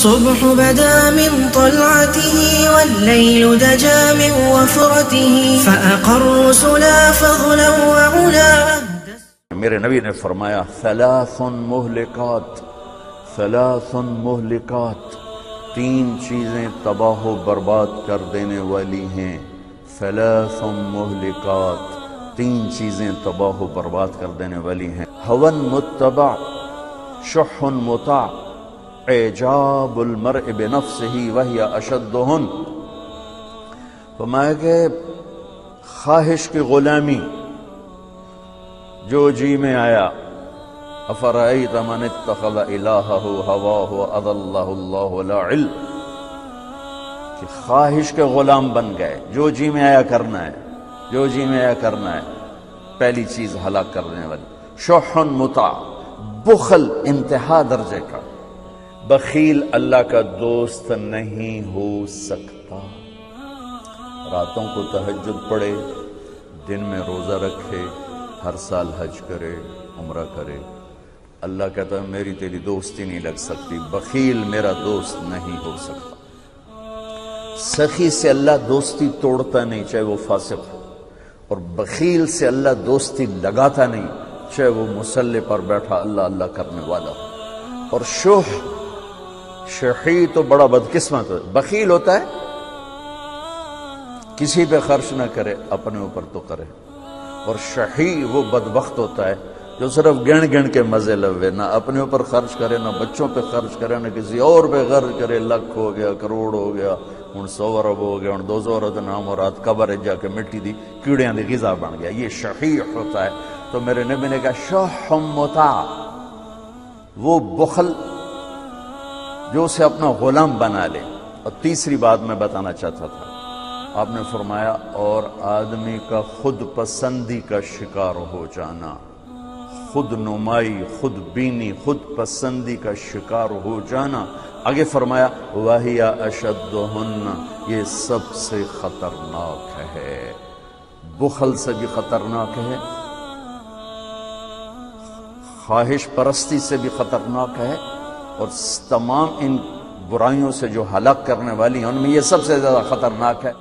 الصبح بدا من طلعته والليل دجا من وفرته فأقر رسلا فضلا وعلا. میرے نبی نے فرمایا ثلاث مہلکات، تین چیزیں تباہ و برباد کر دینے والی ہیں. ثلاث مہلکات، تین چیزیں تباہ و برباد کر دینے والی ہیں. ہون متبع، شح مطاع، اعجاب المرء بنفسه وہی اشدہن. فرمایا کہ خواہش کی غلامی، جو جی میں آیا. افرأیت من اتخذ الہہ ہواہ واضلہ اللہ لا علم، کہ خواہش کے غلام بن گئے، جو جی میں آیا کرنا ہے، جو جی میں آیا کرنا ہے. پہلی چیز ہلاک کرنے والی. شح مطاع، بخل انتہا درجے کا. بخیل اللہ کا دوست نہیں ہو سکتا. راتوں کو تہجد پڑھے، دن میں روزہ رکھے، ہر سال حج کرے، عمرہ کرے، اللہ کہتا ہے میری تیری دوستی نہیں لگ سکتی. بخیل میرا دوست نہیں ہو سکتا. سخی سے اللہ دوستی توڑتا نہیں، چاہے وہ فاسق ہو، اور بخیل سے اللہ دوستی لگاتا نہیں، چاہے وہ مصلی پر بیٹھا اللہ اللہ کرنے والا ہو. اور شحی تو بڑا بدقسمت ہے. بخیل ہوتا ہے کسی پہ خرچ نہ کرے، اپنے اوپر تو کرے. اور شحی وہ بدبخت ہوتا ہے جو صرف گن گن کے مزے لوے، نہ اپنے اوپر خرچ کرے، نہ بچوں پہ خرچ کرے، نہ کسی اور پہ خرچ کرے. لاکھ ہو گیا، کروڑ ہو گیا، ہن 100 ارب ہو گیا، ہن 200 ارب نام اور رات قبر جا کے مٹی دی کیڑیاں دی غذا بن گیا. یہ شحی ہوتا ہے. تو میرے نبی نے کہا شح مطاع، وہ بخل جو اسے اپنا غلام بنا لے. اور تیسری بات میں بتانا چاہتا تھا، آپ نے فرمایا اور آدمی کا خود پسندی کا شکار ہو جانا. خود نمائی، خود بینی، خود پسندی کا شکار ہو جانا. آگے فرمایا وَهِيَ أَشَدُّهُنَّ، یہ سب سے خطرناک ہے. بخل سے بھی خطرناک ہے، خواہش پرستی سے بھی خطرناک ہے، اور تمام ان برائیوں سے جو ہلاک کرنے والی ہیں ان میں یہ سب سے زیادہ خطرناک ہے.